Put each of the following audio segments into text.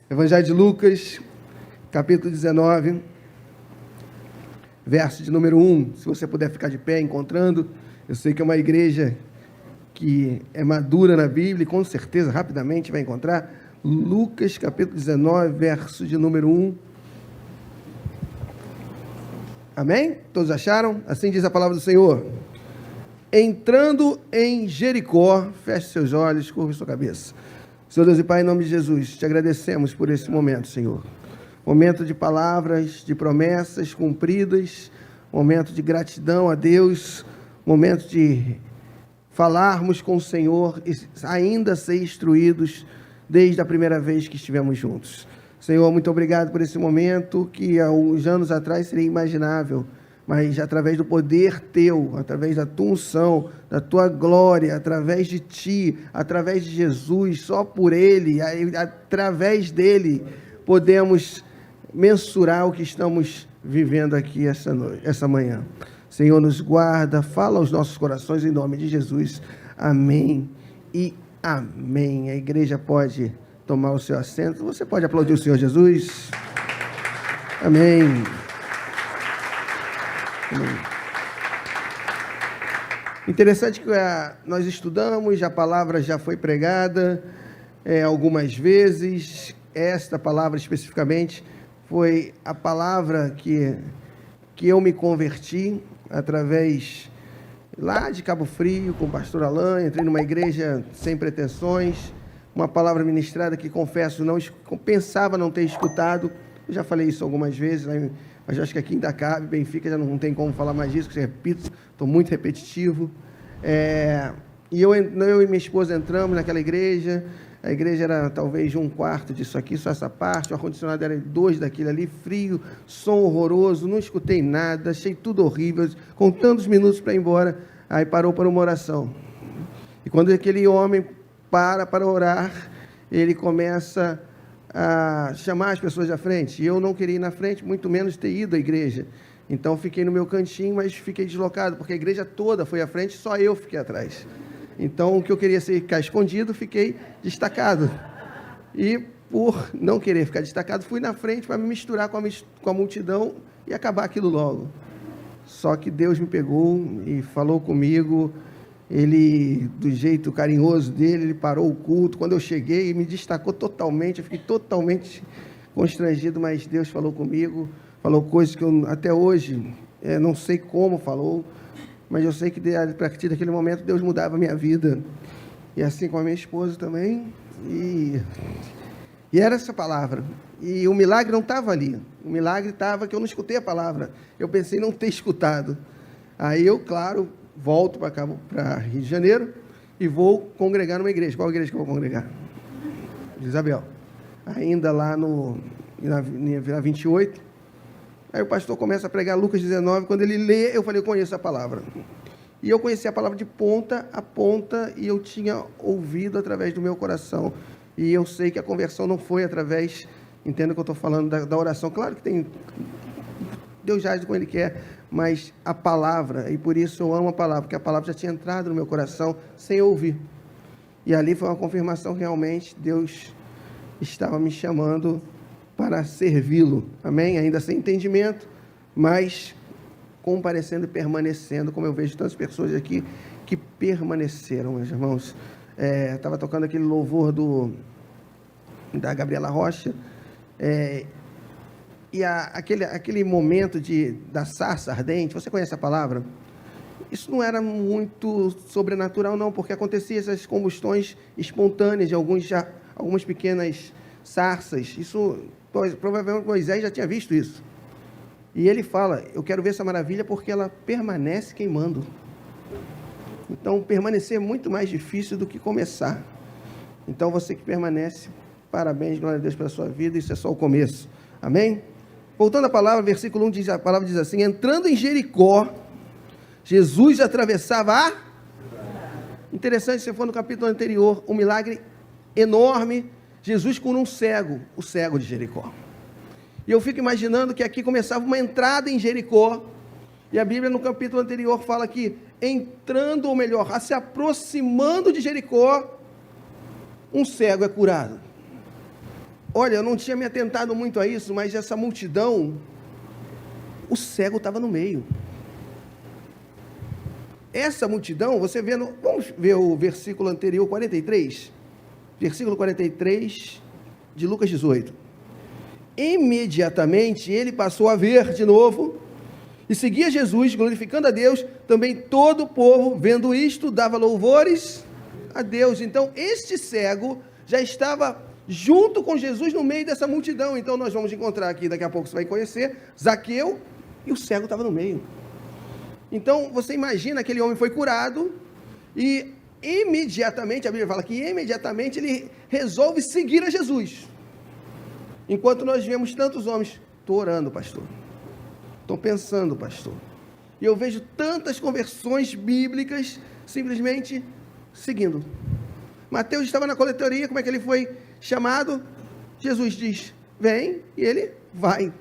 Evangelho de Lucas, capítulo 19, verso de número 1. Se você puder ficar de pé encontrando, eu sei que é uma igreja que é madura na Bíblia e com certeza rapidamente vai encontrar. Lucas, capítulo 19, verso de número 1. Amém? Todos acharam? Assim diz a palavra do Senhor. Entrando em Jericó, feche seus olhos, curva sua cabeça. Senhor Deus e Pai, em nome de Jesus, te agradecemos por esse momento, Senhor. Momento de palavras, de promessas cumpridas, momento de gratidão a Deus, momento de falarmos com o Senhor e ainda ser instruídos desde a primeira vez que estivemos juntos. Senhor, muito obrigado por esse momento que há uns anos atrás seria imaginável, mas através do poder Teu, através da Tua unção, da Tua glória, através de Ti, através de Jesus, só por Ele, através dEle, podemos mensurar o que estamos vivendo aqui essa manhã. Senhor, nos guarda, fala aos nossos corações em nome de Jesus. Amém e amém. A igreja pode tomar o seu assento. Você pode aplaudir o Senhor Jesus? Amém. Interessante que nós estudamos, a palavra já foi pregada algumas vezes. Esta palavra especificamente foi a palavra que eu me converti através lá de Cabo Frio, com o pastor Alain. Entrei numa igreja sem pretensões, uma palavra ministrada que confesso, pensava não ter escutado. Eu já falei isso algumas vezes, mas acho que aqui ainda cabe. Benfica já não tem como falar mais disso, que eu repito, estou muito repetitivo. E eu e minha esposa entramos naquela igreja. A igreja era talvez 1/4 disso aqui, só essa parte. O ar-condicionado era 2 daquilo ali, frio, som horroroso, não escutei nada, achei tudo horrível, contando os minutos para ir embora. Aí parou para uma oração. E quando aquele homem para orar, ele começa a chamar as pessoas à frente. E eu não queria ir na frente, muito menos ter ido à igreja. Então fiquei no meu cantinho, mas fiquei deslocado, porque a igreja toda foi à frente, só eu fiquei atrás. Então, o que eu queria ficar escondido, fiquei destacado. E, por não querer ficar destacado, fui na frente para me misturar com a multidão e acabar aquilo logo. Só que Deus me pegou e falou comigo. Ele, do jeito carinhoso dele, ele parou o culto. Quando eu cheguei, me destacou totalmente. Eu fiquei totalmente constrangido, mas Deus falou comigo. Falou coisas que eu até hoje não sei como falou. Mas eu sei que a partir daquele momento Deus mudava a minha vida. E assim com a minha esposa também. E era essa palavra. E o milagre não estava ali. O milagre estava que eu não escutei a palavra. Eu pensei em não ter escutado. Aí eu, claro, volto para Rio de Janeiro e vou congregar numa igreja. Qual igreja que eu vou congregar? Isabel. Ainda lá na 28. Aí o pastor começa a pregar Lucas 19, quando ele lê, eu falei, eu conheço a palavra. E eu conheci a palavra de ponta a ponta, e eu tinha ouvido através do meu coração. E eu sei que a conversão não foi através, entendo que eu estou falando da oração. Claro que tem, Deus já age como Ele quer, mas a palavra, e por isso eu amo a palavra, porque a palavra já tinha entrado no meu coração sem eu ouvir. E ali foi uma confirmação, realmente, Deus estava me chamando para servi-lo, amém? Ainda sem entendimento, mas comparecendo e permanecendo, como eu vejo tantas pessoas aqui que permaneceram, meus irmãos. Estava tocando aquele louvor da Gabriela Rocha, e aquele momento da sarça ardente, você conhece a palavra? Isso não era muito sobrenatural, não, porque acontecia essas combustões espontâneas de algumas pequenas sarças. Isso, provavelmente Moisés já tinha visto isso. E ele fala, eu quero ver essa maravilha porque ela permanece queimando. Então, permanecer é muito mais difícil do que começar. Então, você que permanece, parabéns, glória a Deus pela sua vida, isso é só o começo. Amém? Voltando à palavra, versículo 1, a palavra diz assim, entrando em Jericó, Jesus atravessava Interessante, se for no capítulo anterior, um milagre enorme, Jesus cura um cego, o cego de Jericó. E eu fico imaginando que aqui começava uma entrada em Jericó, e a Bíblia no capítulo anterior fala que entrando, ou melhor, se aproximando de Jericó, um cego é curado. Olha, eu não tinha me atentado muito a isso, mas essa multidão, o cego estava no meio. Essa multidão, você vê, vamos ver o versículo anterior, 43, versículo 43 de Lucas 18. Imediatamente ele passou a ver de novo e seguia Jesus, glorificando a Deus. Também todo o povo, vendo isto, dava louvores a Deus. Então, este cego já estava junto com Jesus no meio dessa multidão. Então, nós vamos encontrar aqui, daqui a pouco você vai conhecer, Zaqueu, e o cego estava no meio. Então, você imagina, aquele homem foi curado, e imediatamente, a Bíblia fala que imediatamente ele resolve seguir a Jesus. Enquanto nós vemos tantos homens, estou orando, pastor, estou pensando, pastor, e eu vejo tantas conversões bíblicas, simplesmente seguindo. Mateus estava na coletoria, como é que ele foi chamado? Jesus diz, vem, e ele vai.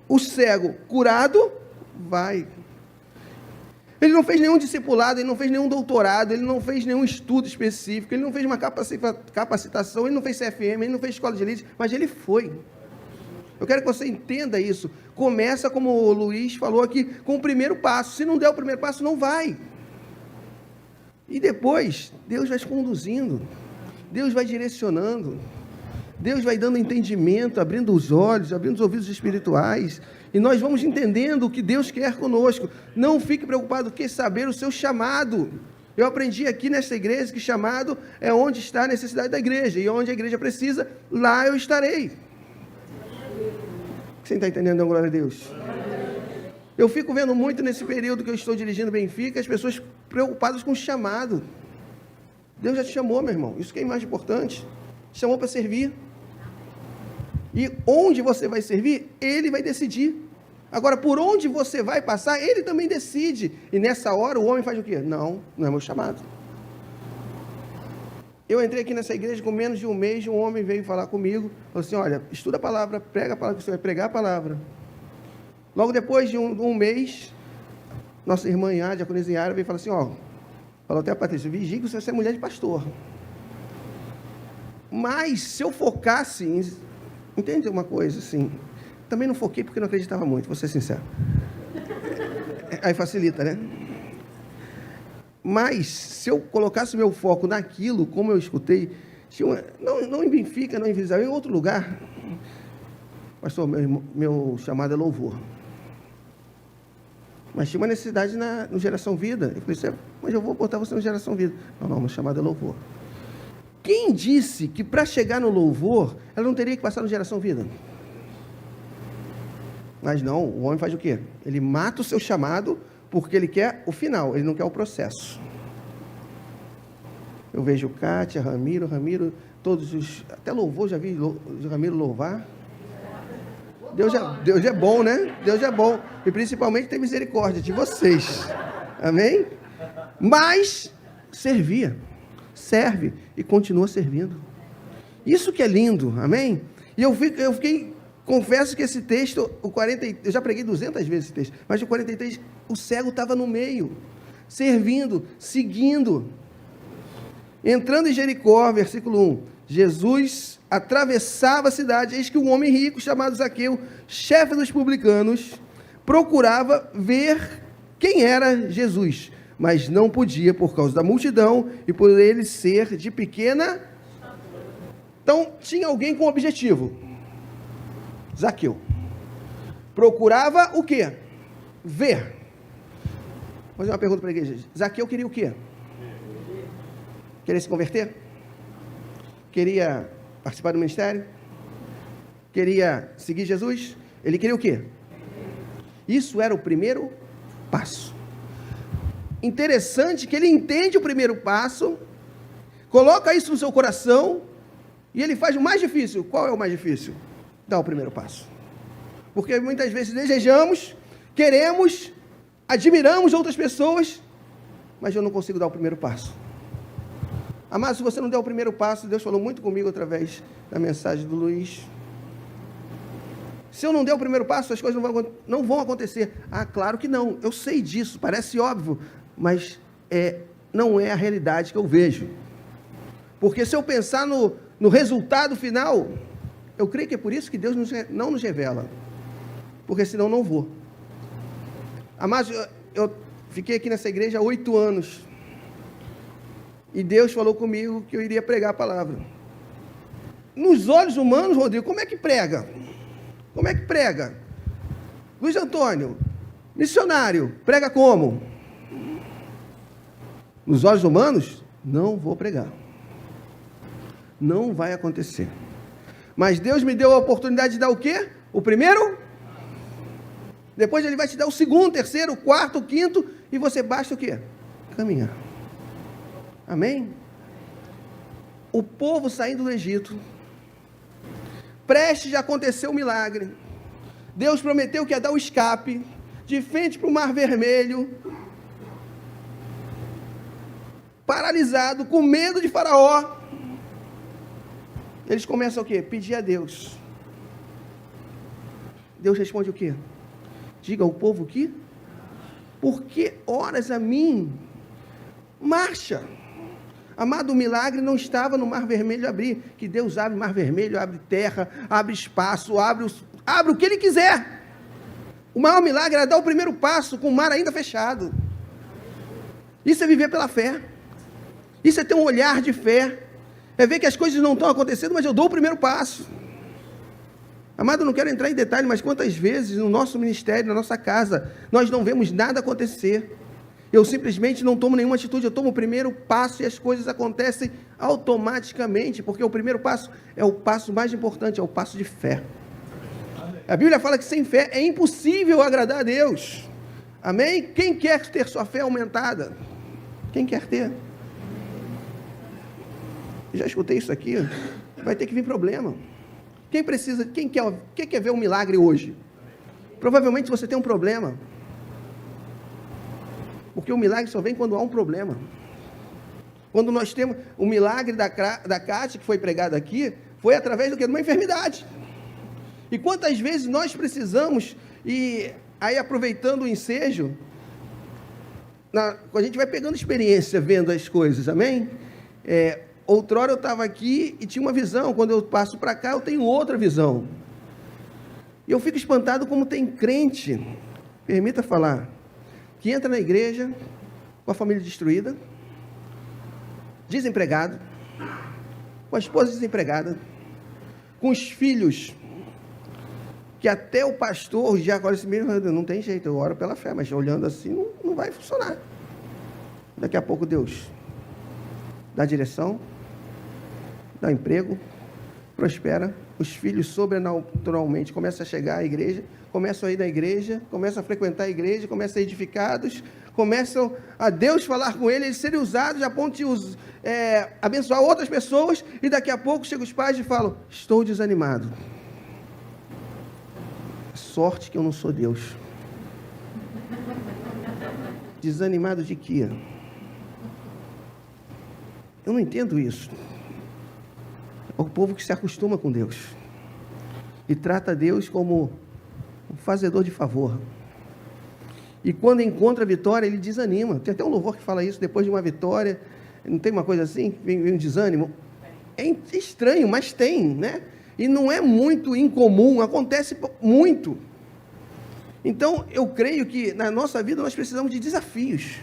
O cego curado, vai. Ele não fez nenhum discipulado, ele não fez nenhum doutorado, ele não fez nenhum estudo específico, ele não fez uma capacitação, ele não fez CFM, ele não fez escola de elite, mas ele foi. Eu quero que você entenda isso. Começa, como o Luiz falou aqui, com o primeiro passo. Se não der o primeiro passo, não vai. E depois, Deus vai te conduzindo, Deus vai direcionando, Deus vai dando entendimento, abrindo os olhos, abrindo os ouvidos espirituais, e nós vamos entendendo o que Deus quer conosco. Não fique preocupado com saber o seu chamado. Eu aprendi aqui nesta igreja que chamado é onde está a necessidade da igreja, e onde a igreja precisa, lá eu estarei. Você está entendendo, glória a Deus? Eu fico vendo muito nesse período que eu estou dirigindo Benfica, as pessoas preocupadas com o chamado. Deus já te chamou, meu irmão, isso que é mais importante. Te chamou para servir. E onde você vai servir, Ele vai decidir. Agora, por onde você vai passar, Ele também decide. E nessa hora, o homem faz o quê? Não é meu chamado. Eu entrei aqui nessa igreja com menos de um mês, um homem veio falar comigo, falou assim, olha, estuda a palavra, prega a palavra, que você vai pregar a palavra. Logo depois de um mês, nossa irmã Yá, diaconisa Yara, veio falar assim, falou até a Patrícia, vigie que você é mulher de pastor. Mas, se eu focasse em... Entende uma coisa, assim? Também não foquei porque não acreditava muito, vou ser sincero. Aí facilita, né? Mas, se eu colocasse meu foco naquilo, como eu escutei, não em Benfica, não em Viseu, em outro lugar. Pastor, meu chamado é louvor. Mas tinha uma necessidade no Geração Vida. Eu falei, mas eu vou botar você no Geração Vida. Não, meu chamado é louvor. Quem disse que para chegar no louvor, ela não teria que passar no Geração Vida? Mas não, o homem faz o quê? Ele mata o seu chamado porque ele quer o final, ele não quer o processo. Eu vejo Kátia, Ramiro, até louvor, já vi Ramiro louvar. Deus é bom, né? Deus é bom. E principalmente tem misericórdia de vocês. Amém? Mas serve e continua servindo. Isso que é lindo, amém? E eu fiquei, confesso que esse texto, eu já preguei 200 vezes esse texto, mas o 43, o cego estava no meio, servindo, seguindo. Entrando em Jericó, versículo 1, Jesus atravessava a cidade, eis que um homem rico chamado Zaqueu, chefe dos publicanos, procurava ver quem era Jesus, mas não podia por causa da multidão e por ele ser de pequena. Então, tinha alguém com objetivo. Zaqueu. Procurava o quê? Ver. Vou fazer uma pergunta para a igreja. Zaqueu queria o quê? Queria se converter? Queria participar do ministério? Queria seguir Jesus? Ele queria o quê? Isso era o primeiro passo. Interessante que ele entende o primeiro passo, coloca isso no seu coração, e ele faz o mais difícil. Qual é o mais difícil? Dar o primeiro passo. Porque muitas vezes desejamos, queremos, admiramos outras pessoas, mas eu não consigo dar o primeiro passo. Amado, se você não der o primeiro passo, Deus falou muito comigo através da mensagem do Luiz. Se eu não der o primeiro passo, as coisas não vão acontecer. Ah, claro que não, eu sei disso, parece óbvio, mas não é a realidade que eu vejo. Porque se eu pensar no resultado final, eu creio que é por isso que Deus não nos revela, porque senão não vou. Amados, eu fiquei aqui nessa igreja há 8 anos, e Deus falou comigo que eu iria pregar a palavra. Nos olhos humanos, Rodrigo, como é que prega? Como é que prega? Luiz Antônio, missionário, prega como? Nos olhos humanos, não vou pregar. Não vai acontecer. Mas Deus me deu a oportunidade de dar o quê? O primeiro? Depois Ele vai te dar o segundo, terceiro, quarto, quinto, e você basta o quê? Caminhar. Amém? O povo saindo do Egito, prestes a acontecer o milagre, Deus prometeu que ia dar o escape, de frente para o Mar Vermelho, paralisado, com medo de Faraó. Eles começam o quê? Pedir a Deus. Deus responde o quê? Diga ao povo que, por que oras a mim? Marcha. Amado, o milagre não estava no Mar Vermelho abrir, que Deus abre o Mar Vermelho, abre terra, abre espaço, abre o que Ele quiser. O maior milagre era dar o primeiro passo com o mar ainda fechado. Isso é viver pela fé. Isso é ter um olhar de fé. É ver que as coisas não estão acontecendo, mas eu dou o primeiro passo. Amado, eu não quero entrar em detalhe, mas quantas vezes no nosso ministério, na nossa casa, nós não vemos nada acontecer. Eu simplesmente não tomo nenhuma atitude, eu tomo o primeiro passo e as coisas acontecem automaticamente, porque o primeiro passo é o passo mais importante, é o passo de fé. A Bíblia fala que sem fé é impossível agradar a Deus. Amém? Quem quer ter sua fé aumentada? Quem quer ter? Já escutei isso aqui, vai ter que vir problema. Quem quer ver um milagre hoje? Provavelmente você tem um problema. Porque o milagre só vem quando há um problema. Quando nós temos o milagre da Cátia, que foi pregado aqui, foi através do quê? De uma enfermidade. E quantas vezes nós precisamos, e aí aproveitando o ensejo, a gente vai pegando experiência vendo as coisas, amém? Outrora eu estava aqui e tinha uma visão, quando eu passo para cá eu tenho outra visão. E eu fico espantado como tem crente, permita falar, que entra na igreja com a família destruída, desempregado, com a esposa desempregada, com os filhos, que até o pastor já agora assim, não tem jeito, eu oro pela fé, mas olhando assim não vai funcionar. Daqui a pouco Deus dá direção, dá emprego, prospera, os filhos sobrenaturalmente começam a chegar à igreja, começam a ir na igreja, começam a frequentar a igreja, começam a ser edificados, começam a Deus falar com eles serem usados a ponto de abençoar outras pessoas, e daqui a pouco chegam os pais e falam, estou desanimado. Sorte que eu não sou Deus. Desanimado de quê? Eu não entendo isso. É o povo que se acostuma com Deus e trata Deus como um fazedor de favor. E quando encontra a vitória, ele desanima. Tem até um louvor que fala isso, depois de uma vitória, não tem uma coisa assim? Vem um desânimo. É estranho, mas tem, né? E não é muito incomum, acontece muito. Então, eu creio que na nossa vida nós precisamos de desafios.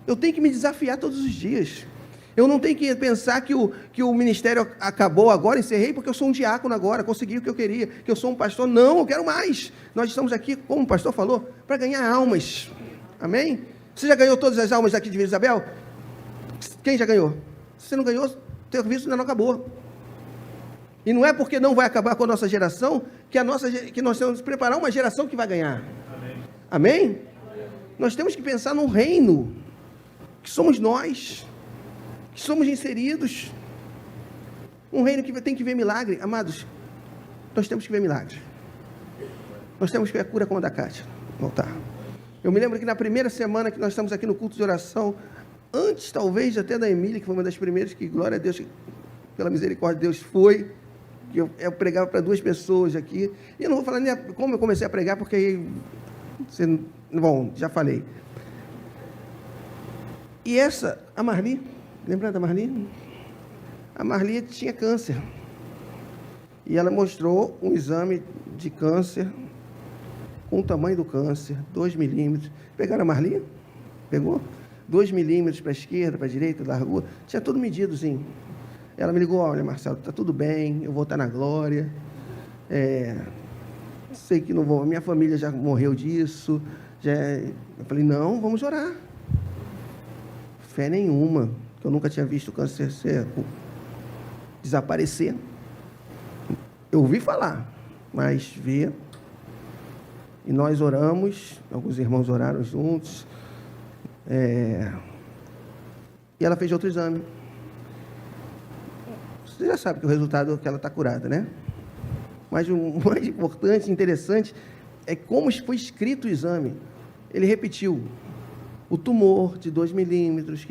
Eu tenho que me desafiar todos os dias. Eu não tenho que pensar que o ministério acabou agora, encerrei, porque eu sou um diácono agora, consegui o que eu queria, que eu sou um pastor. Não, eu quero mais. Nós estamos aqui, como o pastor falou, para ganhar almas. Amém? Você já ganhou todas as almas daqui de Vila Isabel? Quem já ganhou? Se você não ganhou, o teu serviço ainda não acabou. E não é porque não vai acabar com a nossa geração, que nós temos que preparar uma geração que vai ganhar. Amém? Amém? Nós temos que pensar num reino, que somos nós, que somos inseridos. Um reino que tem que ver milagre. Amados, nós temos que ver milagre. Nós temos que ver a cura como a da Cátia. Voltar. Eu me lembro que na primeira semana que nós estamos aqui no culto de oração, antes talvez até da Emília, que foi uma das primeiras, que glória a Deus, pela misericórdia de Deus, foi, que eu pregava para 2 pessoas aqui, e eu não vou falar nem como eu comecei a pregar, porque aí, bom, já falei. E a Marli, lembra da Marli? A Marli tinha câncer. E ela mostrou um exame de câncer, com o tamanho do câncer, 2 milímetros. Pegaram a Marli? Pegou? 2 milímetros para a esquerda, para a direita, largura. Tinha tudo medidozinho. Ela me ligou, olha, Marcelo, está tudo bem, eu vou estar na glória. Sei que não vou, minha família já morreu disso. Eu falei, não, vamos orar. Fé nenhuma, que eu nunca tinha visto o câncer desaparecer. Eu ouvi falar, mas ver. E nós oramos, alguns irmãos oraram juntos. E ela fez outro exame. Você já sabe que o resultado é que ela está curada, né? Mas o mais importante, interessante, é como foi escrito o exame. Ele repetiu o tumor de 2 milímetros,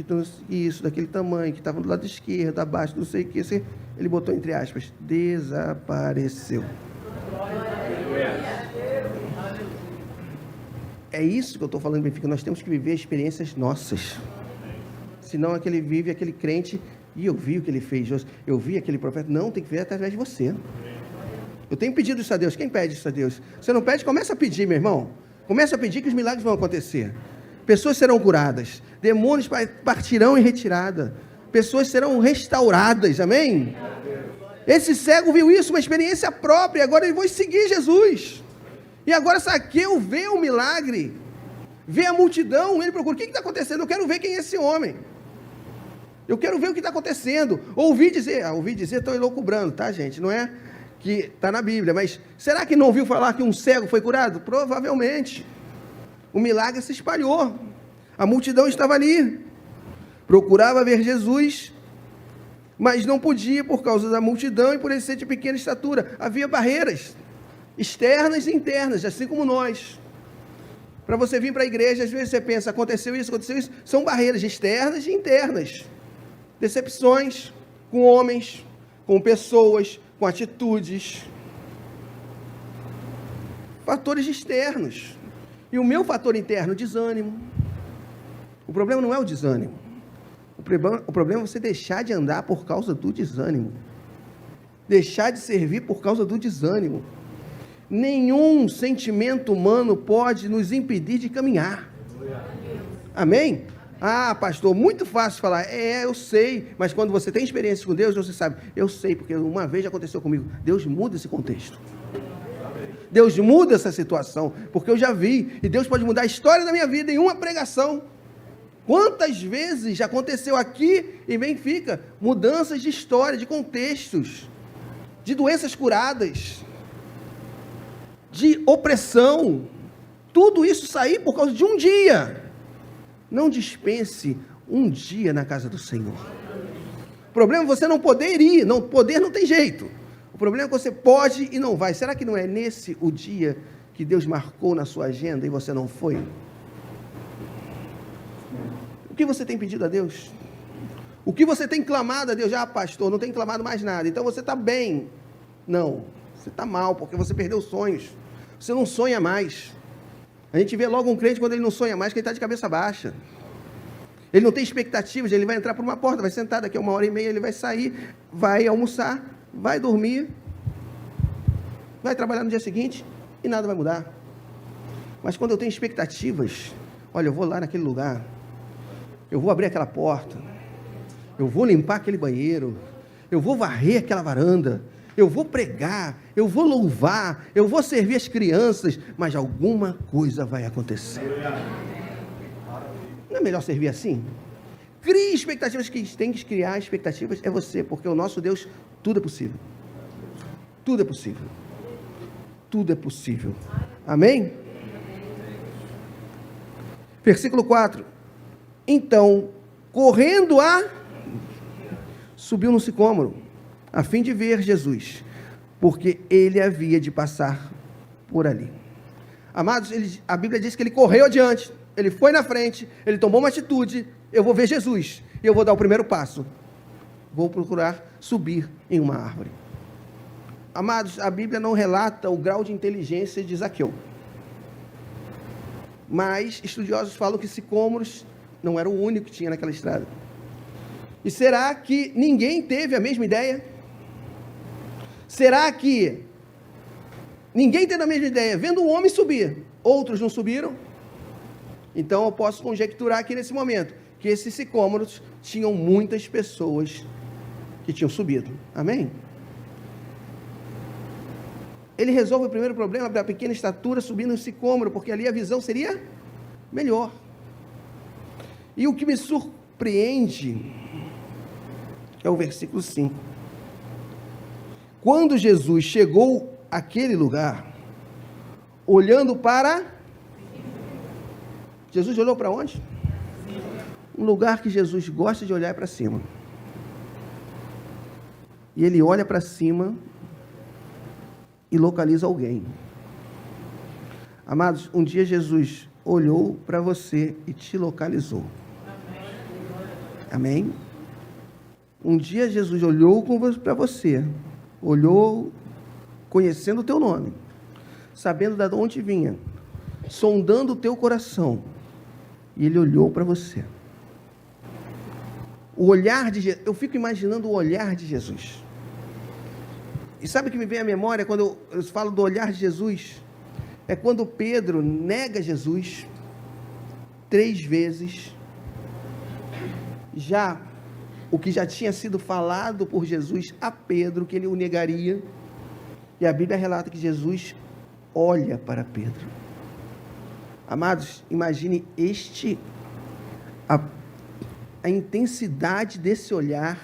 isso, daquele tamanho, que estava do lado esquerdo, abaixo, não sei o que, ele botou entre aspas, desapareceu. É isso que eu estou falando, Benfica, nós temos que viver experiências nossas. Senão aquele crente, e eu vi o que ele fez, eu vi aquele profeta, não, tem que ver através de você. Eu tenho pedido isso a Deus. Quem pede isso a Deus? Você não pede? Começa a pedir, meu irmão. Começa a pedir que os milagres vão acontecer. Pessoas serão curadas. Demônios partirão em retirada. Pessoas serão restauradas. Amém? Esse cego viu isso, uma experiência própria. Agora ele vai seguir Jesus. E agora Zaqueu vê o milagre. Vê a multidão. Ele procura. O que está acontecendo? Eu quero ver quem é esse homem. Eu quero ver o que está acontecendo. Ouvi dizer, estou elucubrando, tá, gente? Não é que está na Bíblia, mas será que não ouviu falar que um cego foi curado? Provavelmente. O milagre se espalhou. A multidão estava ali. Procurava ver Jesus, mas não podia por causa da multidão e por ele ser de pequena estatura. Havia barreiras externas e internas, assim como nós. Para você vir para a igreja, às vezes você pensa, aconteceu isso. São barreiras externas e internas. Decepções com homens, com pessoas, com atitudes, fatores externos. E o meu fator interno, desânimo. O problema não é o desânimo. O problema é você deixar de andar por causa do desânimo. Deixar de servir por causa do desânimo. Nenhum sentimento humano pode nos impedir de caminhar. Amém? Ah, pastor, muito fácil falar, eu sei, mas quando você tem experiência com Deus, você sabe, eu sei, porque uma vez já aconteceu comigo. Deus muda esse contexto. Deus muda essa situação, porque eu já vi, e Deus pode mudar a história da minha vida em uma pregação. Quantas vezes já aconteceu aqui em Benfica, mudanças de história, de contextos, de doenças curadas, de opressão, tudo isso sair por causa de um dia. Não dispense um dia na casa do Senhor. O problema é você não poder ir, não tem jeito. O problema é que você pode e não vai. Será que não é nesse o dia que Deus marcou na sua agenda e você não foi? O que você tem pedido a Deus? O que você tem clamado a Deus? Pastor, não tem clamado mais nada. Então você está bem. Não, você está mal, porque você perdeu sonhos. Você não sonha mais. A gente vê logo um crente quando ele não sonha mais, que ele está de cabeça baixa. Ele não tem expectativas, ele vai entrar por uma porta, vai sentar, daqui a 1h30 ele vai sair, vai almoçar, vai dormir, vai trabalhar no dia seguinte e nada vai mudar. Mas quando eu tenho expectativas, olha, eu vou lá naquele lugar, eu vou abrir aquela porta, eu vou limpar aquele banheiro, eu vou varrer aquela varanda, eu vou pregar, eu vou louvar, eu vou servir as crianças, mas alguma coisa vai acontecer. Não é melhor servir assim? Crie expectativas. Quem tem que criar expectativas é você, porque o nosso Deus, tudo é possível. Tudo é possível. Tudo é possível. Amém? Versículo 4. Então, correndo subiu no sicômoro, a fim de ver Jesus, porque ele havia de passar por ali. Amados, a Bíblia diz que ele correu adiante, ele foi na frente, ele tomou uma atitude, eu vou ver Jesus, e eu vou dar o primeiro passo, vou procurar subir em uma árvore. Amados, a Bíblia não relata o grau de inteligência de Zaqueu, mas estudiosos falam que sicômoros não era o único que tinha naquela estrada. E será que ninguém teve a mesma ideia? Será que ninguém teve a mesma ideia? Vendo o homem subir, outros não subiram? Então eu posso conjecturar aqui nesse momento, que esses sicômoros tinham muitas pessoas que tinham subido. Amém? Ele resolve o primeiro problema da pequena estatura subindo um sicômoro, porque ali a visão seria melhor. E o que me surpreende é o versículo 5. Quando Jesus chegou àquele lugar, olhando para... Jesus olhou para onde? Um lugar que Jesus gosta de olhar para cima. E ele olha para cima e localiza alguém. Amados, um dia Jesus olhou para você e te localizou. Amém? Um dia Jesus olhou para você, olhou conhecendo o teu nome, sabendo de onde vinha, sondando o teu coração, e ele olhou para você. O olhar de Jesus, eu fico imaginando o olhar de Jesus. E sabe o que me vem à memória quando eu falo do olhar de Jesus? É quando Pedro nega Jesus 3 vezes. Já o que já tinha sido falado por Jesus a Pedro, que ele o negaria. E a Bíblia relata que Jesus olha para Pedro. Amados, imagine a intensidade desse olhar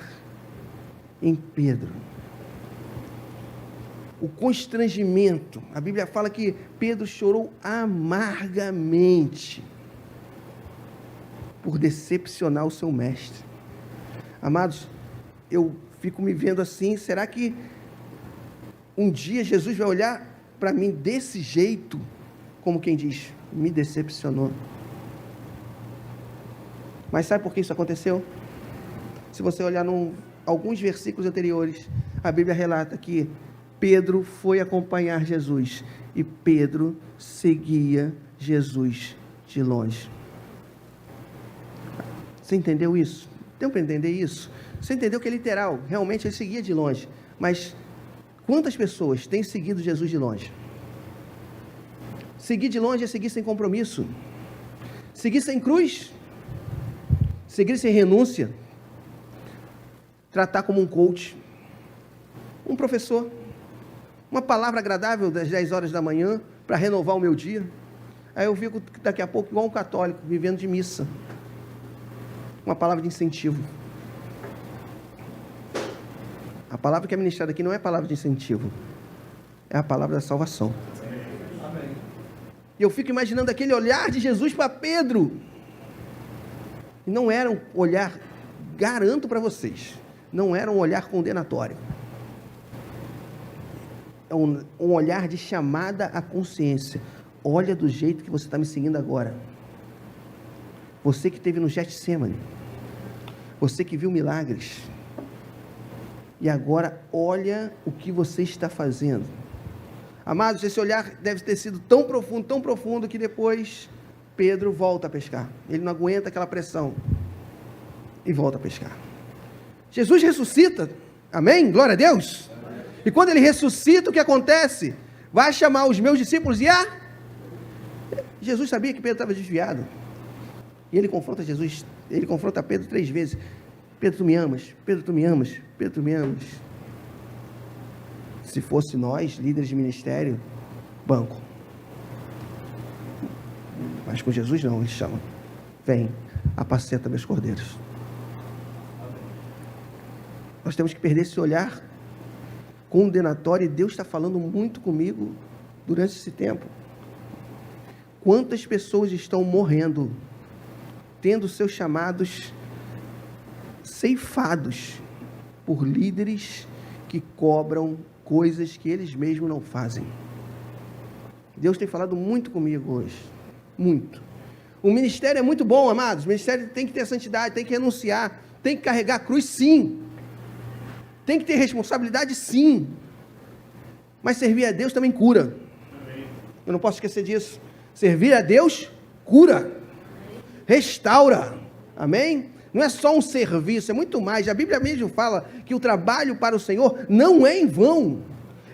em Pedro. O constrangimento. A Bíblia fala que Pedro chorou amargamente por decepcionar o seu mestre. Amados, eu fico me vendo assim, será que um dia Jesus vai olhar para mim desse jeito, como quem diz, me decepcionou? Mas sabe por que isso aconteceu? Se você olhar alguns versículos anteriores, a Bíblia relata que Pedro foi acompanhar Jesus e Pedro seguia Jesus de longe. Você entendeu isso? Deu para entender isso? Você entendeu que é literal, realmente ele seguia de longe, mas quantas pessoas têm seguido Jesus de longe? Seguir de longe é seguir sem compromisso, seguir sem cruz, seguir sem renúncia, tratar como um coach, um professor, uma palavra agradável das 10 horas da manhã para renovar o meu dia. Aí eu fico daqui a pouco igual um católico, vivendo de missa. Uma palavra de incentivo. A palavra que é ministrada aqui não é palavra de incentivo, é a palavra da salvação. Amém. E eu fico imaginando aquele olhar de Jesus para Pedro. E não era um olhar, garanto para vocês, não era um olhar condenatório. É um olhar de chamada à consciência. Olha do jeito que você está me seguindo agora. Você que esteve no Getsemane, você que viu milagres, e agora olha o que você está fazendo. Amados, esse olhar deve ter sido tão profundo, que depois Pedro volta a pescar. Ele não aguenta aquela pressão e volta a pescar. Jesus ressuscita, amém? Glória a Deus. E quando ele ressuscita, o que acontece? Vai chamar os meus discípulos e Jesus sabia que Pedro estava desviado. E ele confronta Jesus, ele confronta Pedro 3 vezes. Pedro, tu me amas? Pedro, tu me amas? Pedro, tu me amas? Se fosse nós, líderes de ministério, banco. Mas com Jesus não, ele chama. Vem, apacenta meus cordeiros. Nós temos que perder esse olhar condenatório, e Deus está falando muito comigo durante esse tempo. Quantas pessoas estão morrendo, tendo seus chamados ceifados por líderes que cobram coisas que eles mesmos não fazem. Deus tem falado muito comigo hoje, muito. O ministério é muito bom, amados, o ministério tem que ter santidade, tem que renunciar, tem que carregar a cruz, sim. Tem que ter responsabilidade, sim. Mas servir a Deus também cura. Amém. Eu não posso esquecer disso. Servir a Deus cura, restaura. Amém? Não é só um serviço, é muito mais. A Bíblia mesmo fala que o trabalho para o Senhor não é em vão.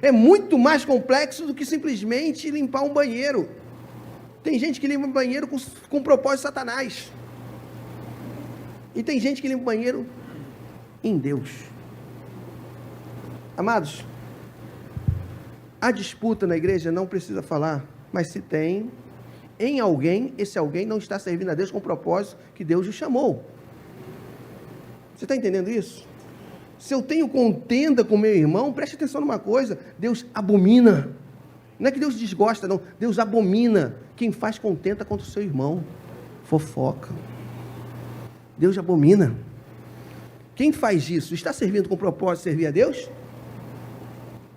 É muito mais complexo do que simplesmente limpar um banheiro. Tem gente que limpa o banheiro com propósito de Satanás. E tem gente que limpa o banheiro em Deus. Amados, a disputa na igreja não precisa falar, mas se tem em alguém, esse alguém não está servindo a Deus com o propósito que Deus o chamou. Você está entendendo isso? Se eu tenho contenda com meu irmão, preste atenção numa coisa, Deus abomina. Não é que Deus desgosta, não. Deus abomina quem faz contenda contra o seu irmão. Fofoca. Deus abomina. Quem faz isso? Está servindo com o propósito de servir a Deus?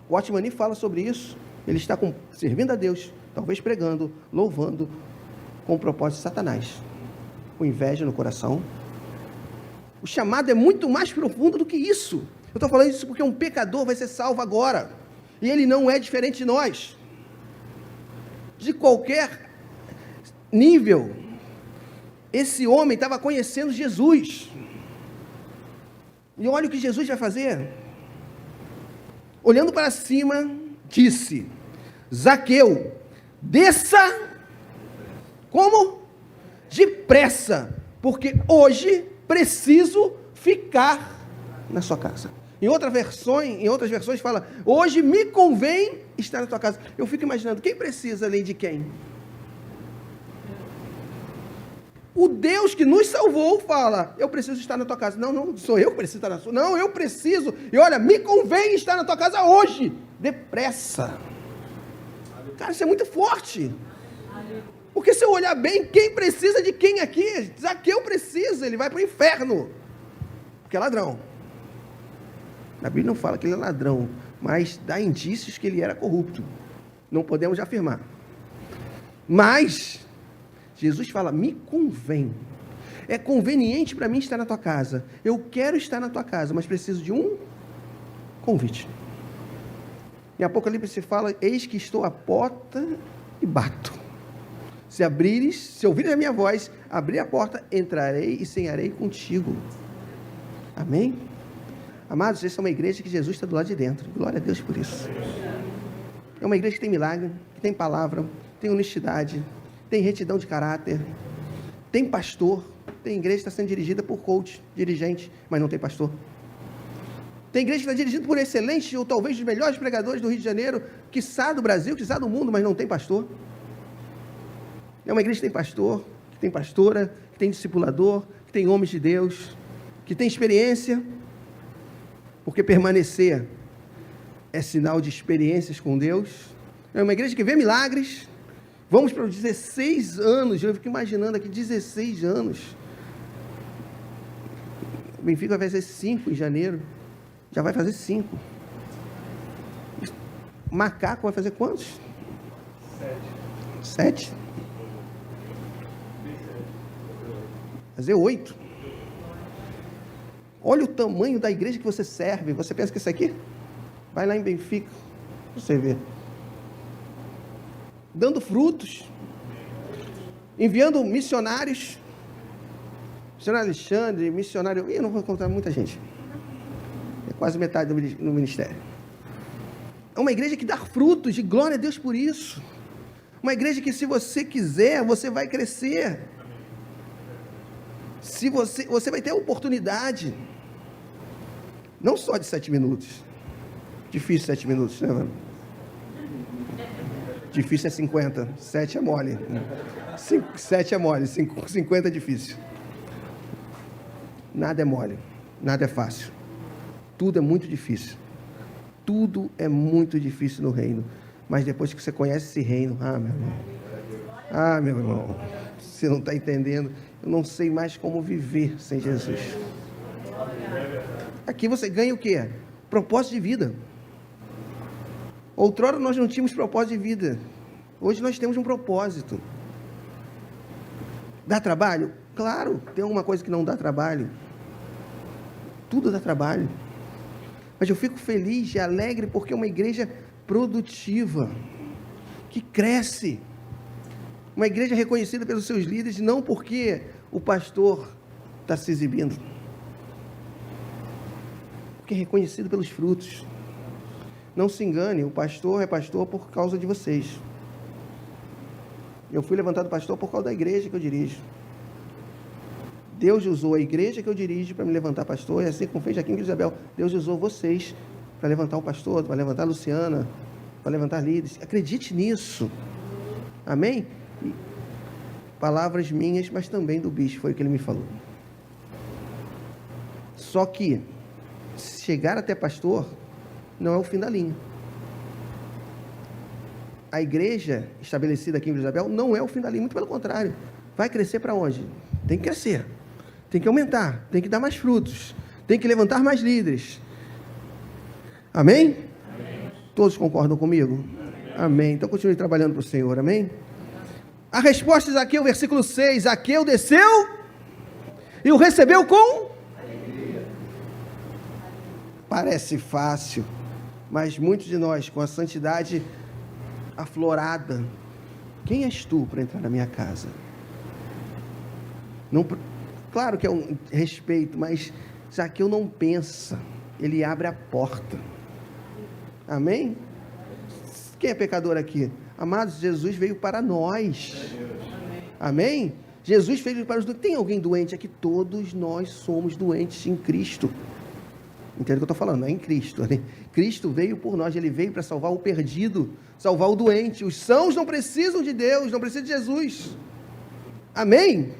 O Watchman fala sobre isso. Ele está servindo a Deus, talvez pregando, louvando, com o propósito de Satanás. Com inveja no coração. O chamado é muito mais profundo do que isso. Eu estou falando isso porque um pecador vai ser salvo agora. E ele não é diferente de nós. De qualquer nível. Esse homem estava conhecendo Jesus. E olha o que Jesus vai fazer. Olhando para cima, disse: Zaqueu, desça. Como? Depressa. Porque hoje preciso ficar na sua casa. Em outras versões fala, hoje me convém estar na tua casa. Eu fico imaginando, quem precisa além de quem? O Deus que nos salvou fala, eu preciso estar na tua casa. Não sou eu que preciso estar na sua. Não, eu preciso. E olha, me convém estar na tua casa hoje. Depressa. Cara, isso é muito forte. Porque se eu olhar bem, quem precisa de quem aqui? Zaqueu precisa, ele vai para o inferno. Porque é ladrão. A Bíblia não fala que ele é ladrão, mas dá indícios que ele era corrupto. Não podemos afirmar. Mas Jesus fala, me convém. É conveniente para mim estar na tua casa. Eu quero estar na tua casa, mas preciso de um convite. Em Apocalipse se fala, eis que estou à porta e bato. Se ouvires a minha voz, abrir a porta, entrarei e cearei contigo. Amém? Amados, essa é uma igreja que Jesus está do lado de dentro. Glória a Deus por isso. É uma igreja que tem milagre, que tem palavra, tem honestidade, tem retidão de caráter, tem pastor. Tem igreja que está sendo dirigida por coach, dirigente, mas não tem pastor. Tem igreja que está dirigida por excelentes, ou talvez os melhores pregadores do Rio de Janeiro, quiçá do Brasil, quiçá do mundo, mas não tem pastor. É uma igreja que tem pastor, que tem pastora, que tem discipulador, que tem homens de Deus, que tem experiência, porque permanecer é sinal de experiências com Deus. É uma igreja que vê milagres. Vamos para os 16 anos, eu fico imaginando aqui, 16 anos. O Benfica vai fazer 5 em janeiro, já vai fazer 5. Macaco vai fazer quantos? 7? Fazer 8. Olha o tamanho da igreja que você serve. Você pensa que isso aqui? Vai lá em Benfica, você vê. Dando frutos. Enviando missionários. Missionário Alexandre, missionário... Eu não vou contar muita gente. É quase metade no ministério. É uma igreja que dá frutos, de glória a Deus por isso. Uma igreja que, se você quiser, você vai crescer. Se você vai ter a oportunidade, não só de 7 minutos. Difícil 7 minutos, né, mano? Difícil é 50, 7 é mole. 7 é mole, 50 é difícil. Nada é mole, nada é fácil. Tudo é muito difícil. Tudo é muito difícil no reino. Mas depois que você conhece esse reino, meu irmão, você não está entendendo. Eu não sei mais como viver sem Jesus. Aqui você ganha o quê? Propósito de vida. Outrora nós não tínhamos propósito de vida. Hoje nós temos um propósito. Dá trabalho? Claro, tem alguma coisa que não dá trabalho. Tudo dá trabalho. Mas eu fico feliz e alegre porque é uma igreja produtiva, que cresce. Uma igreja reconhecida pelos seus líderes, não porque o pastor está se exibindo. Porque é reconhecido pelos frutos. Não se engane, o pastor é pastor por causa de vocês. Eu fui levantado pastor por causa da igreja que eu dirijo. Deus usou a igreja que eu dirijo para me levantar pastor, e assim como fez aqui em Isabel, Deus usou vocês para levantar o pastor, para levantar a Luciana, para levantar líderes. Acredite nisso. Amém? E palavras minhas, mas também do bispo, foi o que ele me falou. Só que chegar até pastor não é o fim da linha. A igreja estabelecida aqui em Isabel não é o fim da linha, muito pelo contrário. Vai crescer para onde? Tem que crescer, tem que aumentar, tem que dar mais frutos, tem que levantar mais líderes. Amém? Amém. Todos concordam comigo? Amém. Então continue trabalhando para o Senhor, amém? A resposta de Zaqueu, versículo 6, Zaqueu desceu e o recebeu com alegria. Parece fácil, mas muitos de nós, com a santidade aflorada, quem és tu para entrar na minha casa? Não, claro que é um respeito, mas Zaqueu não pensa, ele abre a porta. Amém? Quem é pecador aqui? Amados, Jesus veio para nós. Amém? Jesus veio para os doentes. Tem alguém doente aqui? Todos nós somos doentes em Cristo. Entende o que eu estou falando? É em Cristo. Né? Cristo veio por nós, ele veio para salvar o perdido, salvar o doente. Os sãos não precisam de Deus, não precisam de Jesus. Amém?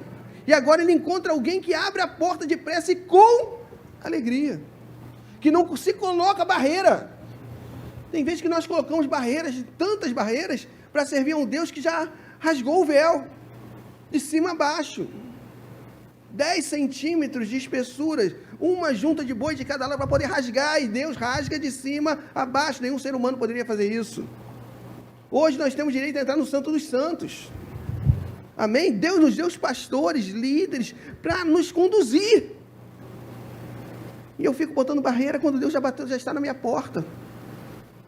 E agora ele encontra alguém que abre a porta depressa e com alegria, que não se coloca barreira. Tem vezes que nós colocamos barreiras, tantas barreiras, para servir a um Deus que já rasgou o véu, de cima a baixo. 10 centímetros de espessura, uma junta de boi de cada lado para poder rasgar, e Deus rasga de cima a baixo. Nenhum ser humano poderia fazer isso. Hoje nós temos direito a entrar no Santo dos Santos. Amém? Deus nos deu os pastores, líderes, para nos conduzir. E eu fico botando barreira quando Deus já bateu, já está na minha porta.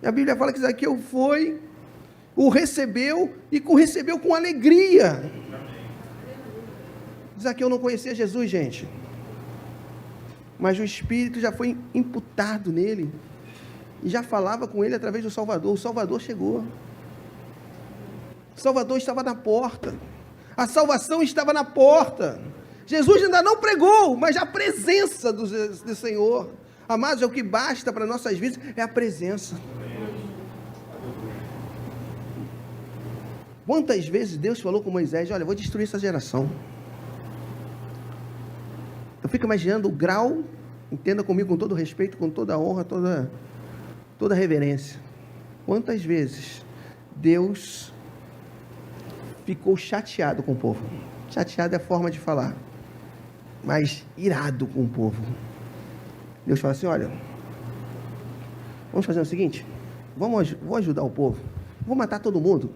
E a Bíblia fala que Zaqueu foi, o recebeu, e o recebeu com alegria. Zaqueu não conhecia Jesus, gente. Mas o Espírito já foi imputado nele. E já falava com ele através do Salvador. O Salvador chegou. O Salvador estava na porta. A salvação estava na porta. Jesus ainda não pregou, mas a presença do Senhor. Amados, é o que basta para nossas vidas, é a presença. Quantas vezes Deus falou com Moisés, olha, eu vou destruir essa geração. Eu fico imaginando o grau, entenda comigo com todo respeito, com toda honra, toda reverência. Quantas vezes Deus ficou chateado com o povo? Chateado é a forma de falar, mas irado com o povo. Deus fala assim, olha, vamos fazer o seguinte, vou ajudar o povo, vou matar todo mundo.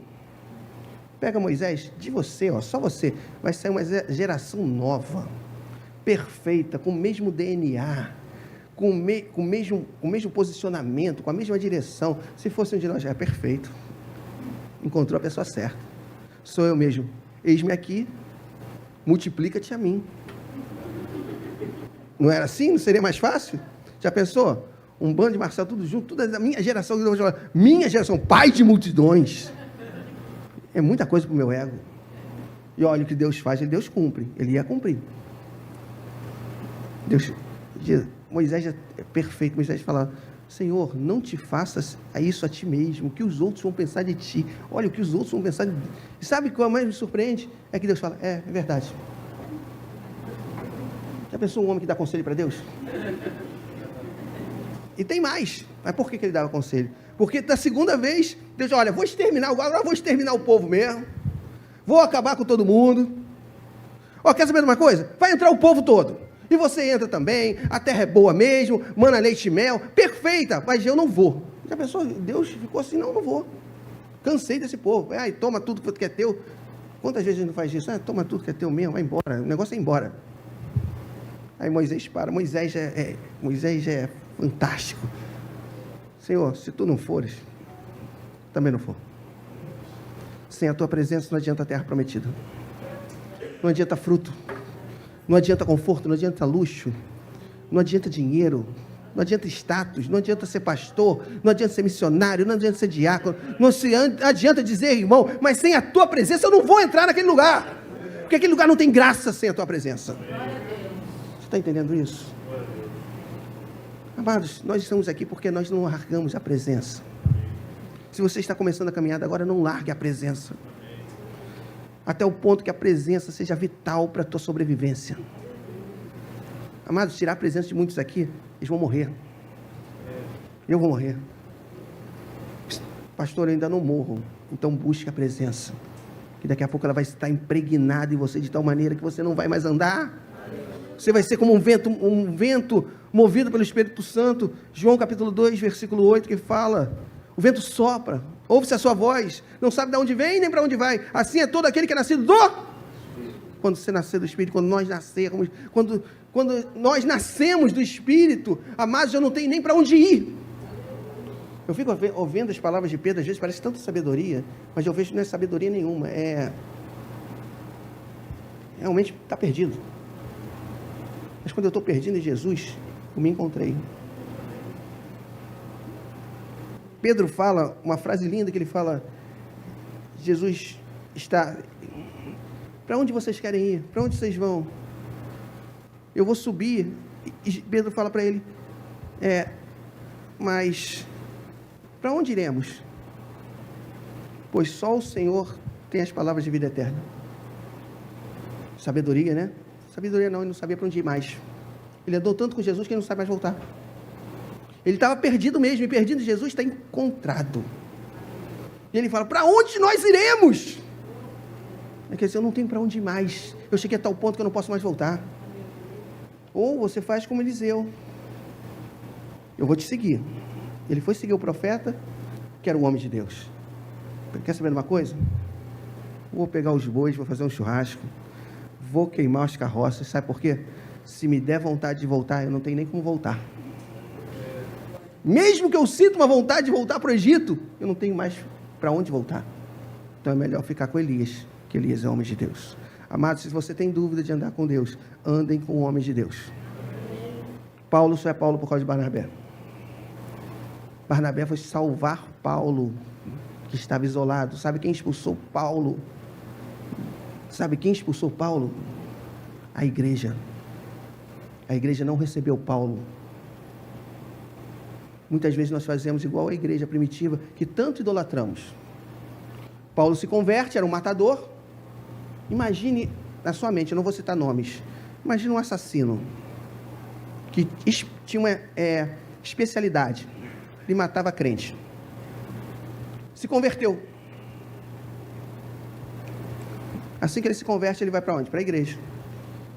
Pega Moisés, de você, ó, só você, vai sair uma geração nova, perfeita, com o mesmo DNA, com o mesmo posicionamento, com a mesma direção. Se fosse um de nós, já é perfeito. Encontrou a pessoa certa. Sou eu mesmo. Eis-me aqui, multiplica-te a mim. Não era assim? Não seria mais fácil? Já pensou? Um bando de Marcelo, tudo junto, toda a minha geração, minha geração, pai de multidões. É muita coisa para o meu ego. E olha o que Deus faz, Deus cumpre. Ele ia cumprir. Moisés é perfeito. Moisés fala, Senhor, não te faças isso a ti mesmo, o que os outros vão pensar de ti. Olha o que os outros vão pensar de ti. E sabe o que mais me surpreende? É que Deus fala, é verdade. Já pensou um homem que dá conselho para Deus? E tem mais. Mas por que ele dava conselho? Porque da segunda vez, Deus, olha, vou exterminar, agora vou exterminar o povo mesmo. Vou acabar com todo mundo. Ó, quer saber de uma coisa? Vai entrar o povo todo. E você entra também, a terra é boa mesmo, mana leite e mel, perfeita, mas eu não vou. Já pensou? Deus ficou assim, não vou. Cansei desse povo. Ai, toma tudo que é teu. Quantas vezes a gente não faz isso? Toma tudo que é teu mesmo, vai embora. O negócio é ir embora. Aí Moisés para. Moisés é fantástico. Senhor, se tu não fores, também não for. Sem a tua presença não adianta a terra prometida. Não adianta fruto. Não adianta conforto, não adianta luxo, não adianta dinheiro, não adianta status, não adianta ser pastor, não adianta ser missionário, não adianta ser diácono, não adianta dizer, irmão, mas sem a tua presença eu não vou entrar naquele lugar, porque aquele lugar não tem graça sem a tua presença. Você está entendendo isso? Amados, nós estamos aqui porque nós não largamos a presença. Se você está começando a caminhada agora, não largue a presença, até o ponto que a presença seja vital para a tua sobrevivência. Amados, tirar a presença de muitos aqui, eles vão morrer. Eu vou morrer. Pastor, eu ainda não morro. Então busque a presença, que daqui a pouco ela vai estar impregnada em você de tal maneira que você não vai mais andar. Você vai ser como um vento movido pelo Espírito Santo. João capítulo 2, versículo 8, que fala: o vento sopra, ouve-se a sua voz, não sabe de onde vem nem para onde vai. Assim é todo aquele que é nascido do... Quando você nascer do Espírito, quando nós nascermos, quando nós nascemos do Espírito, amados, eu não tenho nem para onde ir. Eu fico ouvindo as palavras de Pedro, às vezes parece tanta sabedoria, mas eu vejo que não é sabedoria nenhuma, realmente está perdido. Mas quando eu estou perdido em Jesus, eu me encontrei. Pedro fala uma frase linda que ele fala: Jesus está... Para onde vocês querem ir? Para onde vocês vão? Eu vou subir. E Pedro fala para ele: mas para onde iremos? Pois só o Senhor tem as palavras de vida eterna. Sabedoria, né? Sabedoria não, ele não sabia para onde ir mais. Ele andou tanto com Jesus que ele não sabe mais voltar. Ele estava perdido mesmo, e perdido Jesus está encontrado. E ele fala: para onde nós iremos? Quer dizer, eu não tenho para onde ir mais. Eu cheguei a tal ponto que eu não posso mais voltar. Ou você faz como Eliseu: eu vou te seguir. Ele foi seguir o profeta, que era o homem de Deus. Quer saber de uma coisa? Vou pegar os bois, vou fazer um churrasco, vou queimar as carroças. Sabe por quê? Se me der vontade de voltar, eu não tenho nem como voltar. Mesmo que eu sinta uma vontade de voltar para o Egito, eu não tenho mais para onde voltar. Então é melhor ficar com Elias, que Elias é homem de Deus. Amados, se você tem dúvida de andar com Deus, andem com o homem de Deus. Paulo só é Paulo por causa de Barnabé. Barnabé foi salvar Paulo, que estava isolado. Sabe quem expulsou Paulo? Sabe quem expulsou Paulo? A igreja. A igreja não recebeu Paulo. Muitas vezes nós fazemos igual a igreja primitiva, que tanto idolatramos. Paulo se converte, era um matador. Imagine na sua mente, eu não vou citar nomes, imagine um assassino, que tinha uma especialidade, ele matava crente. Se converteu. Assim que ele se converte, ele vai para onde? Para a igreja.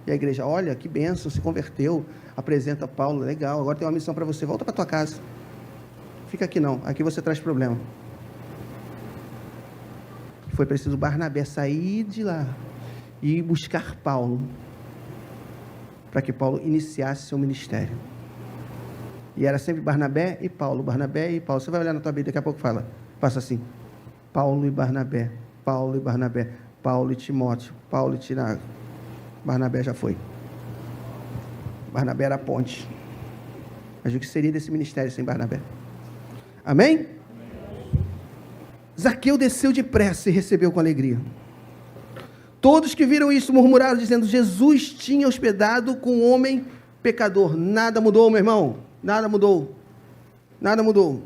E a igreja: olha, que bênção, se converteu, apresenta Paulo, legal, agora tem uma missão para você, volta para tua casa. Fica aqui não, aqui você traz problema. Foi preciso Barnabé sair de lá e ir buscar Paulo, para que Paulo iniciasse seu ministério. E era sempre Barnabé e Paulo, Barnabé e Paulo. Você vai olhar na tua Bíblia, daqui a pouco passa assim: Paulo e Barnabé, Paulo e Barnabé, Paulo e Timóteo, Paulo e Tiago. Barnabé já foi. Barnabé era a ponte. Mas o que seria desse ministério sem Barnabé? Amém? Zaqueu desceu depressa e recebeu com alegria. Todos que viram isso murmuraram, dizendo: Jesus tinha hospedado com um homem pecador. Nada mudou, meu irmão. Nada mudou. Nada mudou.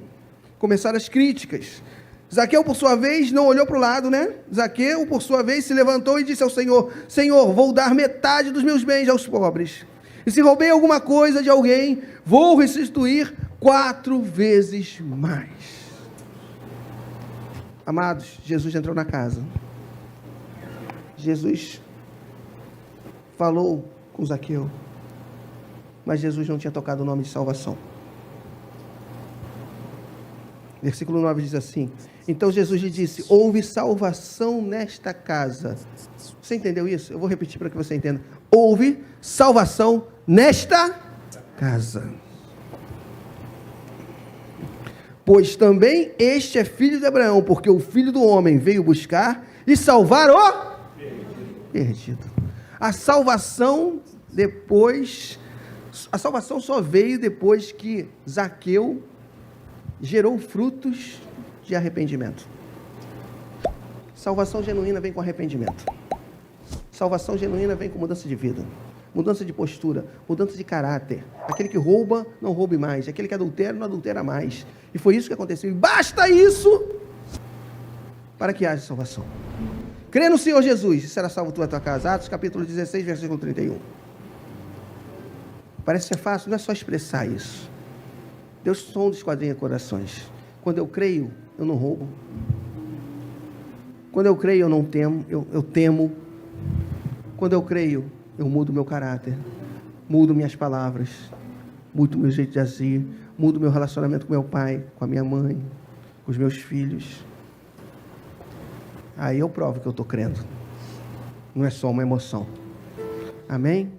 Começaram as críticas. Zaqueu, por sua vez, não olhou para o lado, né? Zaqueu, por sua vez, se levantou e disse ao Senhor: Senhor, vou dar metade dos meus bens aos pobres. E se roubei alguma coisa de alguém, vou restituir 4 vezes mais. Amados, Jesus entrou na casa. Jesus falou com Zaqueu, mas Jesus não tinha tocado o nome de salvação. Versículo 9 diz assim: então Jesus lhe disse: houve salvação nesta casa. Você entendeu isso? Eu vou repetir para que você entenda. Houve salvação nesta casa. Pois também este é filho de Abraão, porque o Filho do Homem veio buscar e salvar o perdido. A salvação depois, a salvação só veio depois que Zaqueu gerou frutos de arrependimento. Salvação genuína vem com arrependimento. Salvação genuína vem com mudança de vida, mudança de postura, mudança de caráter. Aquele que rouba, não roube mais. Aquele que adultera, não adultera mais. E foi isso que aconteceu. E basta isso para que haja salvação. Crê no Senhor Jesus e será salvo tu e a tua casa. Atos capítulo 16, versículo 31. Parece ser fácil, não é só expressar isso. Deus sonda e esquadrinha corações. Quando eu creio, eu não roubo. Quando eu creio, eu não temo, eu temo. Quando eu creio, eu mudo meu caráter, mudo minhas palavras, mudo meu jeito de agir, mudo meu relacionamento com meu pai, com a minha mãe, com os meus filhos. Aí eu provo que eu estou crendo. Não é só uma emoção. Amém?